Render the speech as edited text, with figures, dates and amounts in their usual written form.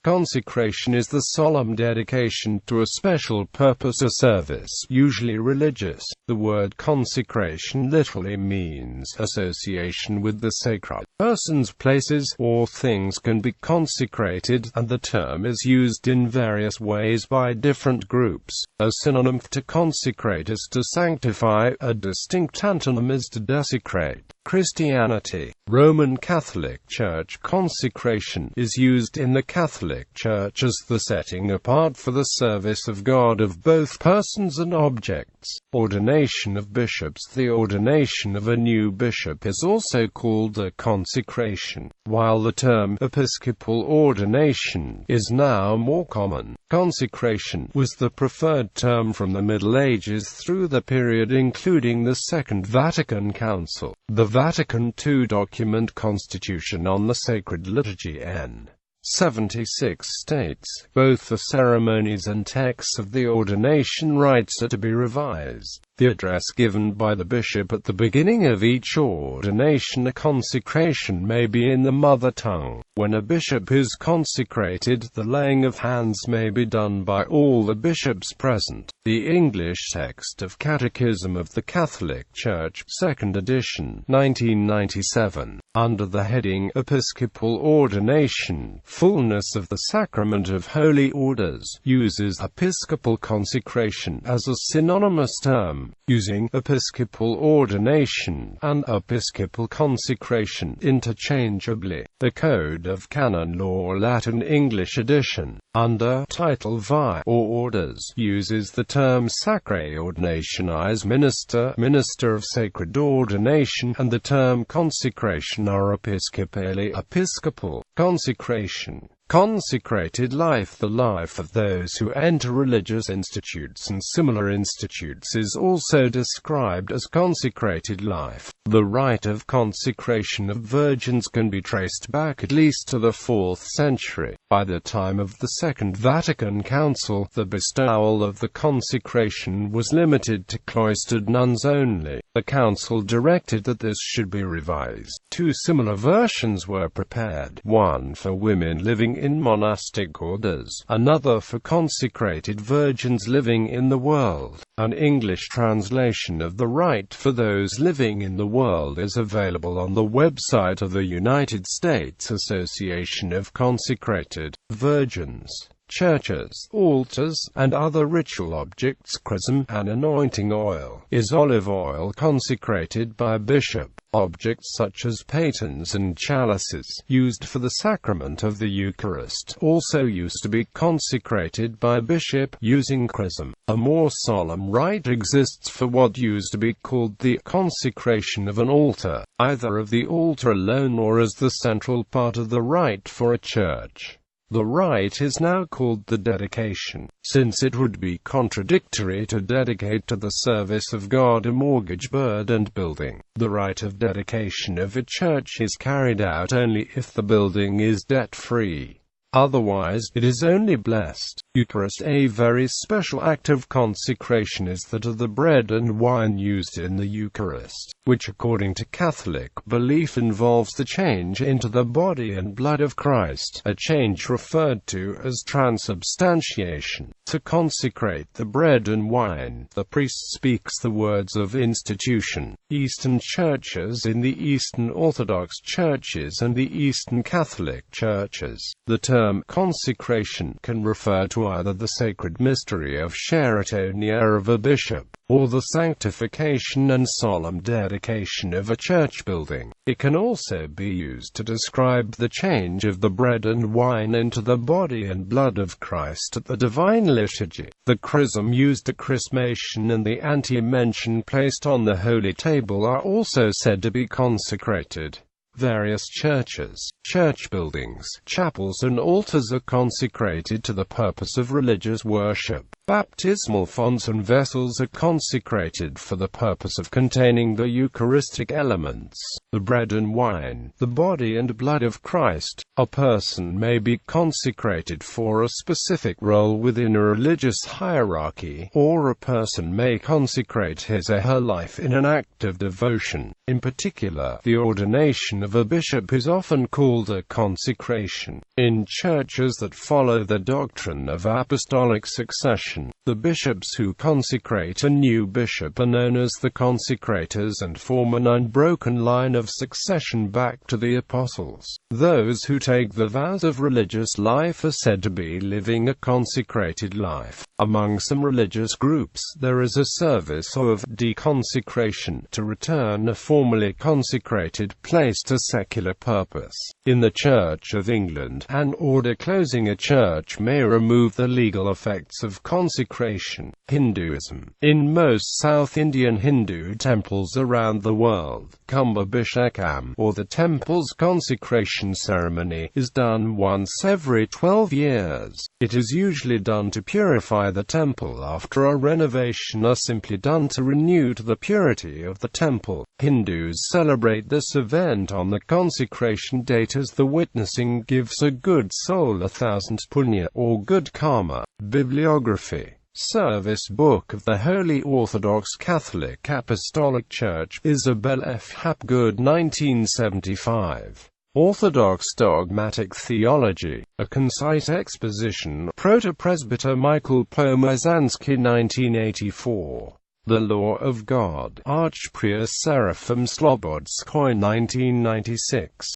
Consecration is the solemn dedication to a special purpose or service, usually religious. The word consecration literally means association with the sacred. Persons, places, or things can be consecrated, and the term is used in various ways by different groups. A synonym to consecrate is to sanctify, a distinct antonym is to desecrate. Christianity. Roman Catholic Church. Consecration is used in the Catholic Church as the setting apart for the service of God of both persons and objects. Ordination of bishops. The ordination of a new bishop is also called a consecration, while the term episcopal ordination is now more common. Consecration was the preferred term from the Middle Ages through the period including the Second Vatican Council. The Vatican II document Constitution on the Sacred Liturgy N. 76 states, both the ceremonies and texts of the ordination rites are to be revised. The address given by the bishop at the beginning of each ordination or consecration may be in the mother tongue. When a bishop is consecrated, the laying of hands may be done by all the bishops present. The English text of Catechism of the Catholic Church, 2nd edition, 1997, under the heading Episcopal Ordination, Fullness of the Sacrament of Holy Orders, uses episcopal consecration as a synonymous term, using episcopal ordination and episcopal consecration interchangeably. The Code of Canon Law, Latin English edition, under Title VI, or Orders, uses the term sacrae ordinationis, minister of sacred ordination, and the term consecration are episcopally episcopal. Consecration. Consecrated life. The life of those who enter religious institutes and similar institutes is also described as consecrated life. The rite of consecration of virgins can be traced back at least to the 4th century. By the time of the Second Vatican Council, the bestowal of the consecration was limited to cloistered nuns only. The Council directed that this should be revised. Two similar versions were prepared, one for women living in monastic orders, another for consecrated virgins living in the world. An English translation of the rite for those living in the world is available on the website of the United States Association of Consecrated Virgins. Churches, altars, and other ritual objects. Chrism, an anointing oil, is olive oil consecrated by a bishop. Objects such as patens and chalices, used for the sacrament of the Eucharist, also used to be consecrated by a bishop using chrism. A more solemn rite exists for what used to be called the consecration of an altar, either of the altar alone or as the central part of the rite for a church. The rite is now called the dedication, since it would be contradictory to dedicate to the service of God a mortgage-burdened building. The rite of dedication of a church is carried out only if the building is debt-free. Otherwise, it is only blessed. Eucharist. A very special act of consecration is that of the bread and wine used in the Eucharist, which according to Catholic belief involves the change into the body and blood of Christ, a change referred to as transubstantiation. To consecrate the bread and wine, the priest speaks the words of institution. Eastern churches. In the Eastern Orthodox churches and the Eastern Catholic churches, the term consecration can refer to either the sacred mystery of sheritonia of a bishop, or the sanctification and solemn dedication of a church building. It can also be used to describe the change of the bread and wine into the body and blood of Christ at the divine liturgy. The chrism used at chrismation and the antimension placed on the holy table are also said to be consecrated. Various churches, church buildings, chapels and altars are consecrated to the purpose of religious worship. Baptismal fonts and vessels are consecrated for the purpose of containing the Eucharistic elements, the bread and wine, the body and blood of Christ. A person may be consecrated for a specific role within a religious hierarchy, or a person may consecrate his or her life in an act of devotion. In particular, the ordination of a bishop is often called a consecration. In churches that follow the doctrine of apostolic succession, the bishops who consecrate a new bishop are known as the consecrators and form an unbroken line of succession back to the apostles. Those who take the vows of religious life are said to be living a consecrated life. Among some religious groups, there is a service of deconsecration, to return a formerly consecrated place to secular purpose. In the Church of England, an order closing a church may remove the legal effects of consecration. Hinduism. In most South Indian Hindu temples around the world, Kumbhabhishekam, or the temple's consecration ceremony, is done once every 12 years. It is usually done to purify the temple after a renovation, or simply done to renew the purity of the temple. Hindus celebrate this event on the consecration date as the witnessing gives a good soul 1,000 punya, or good karma. Bibliography. Service Book of the Holy Orthodox Catholic Apostolic Church, Isabel F. Hapgood, 1975. Orthodox Dogmatic Theology, A Concise Exposition, Proto-Presbyter Michael Pomazanski, 1984. The Law of God, Archpriest Seraphim Slobodskoy, 1996.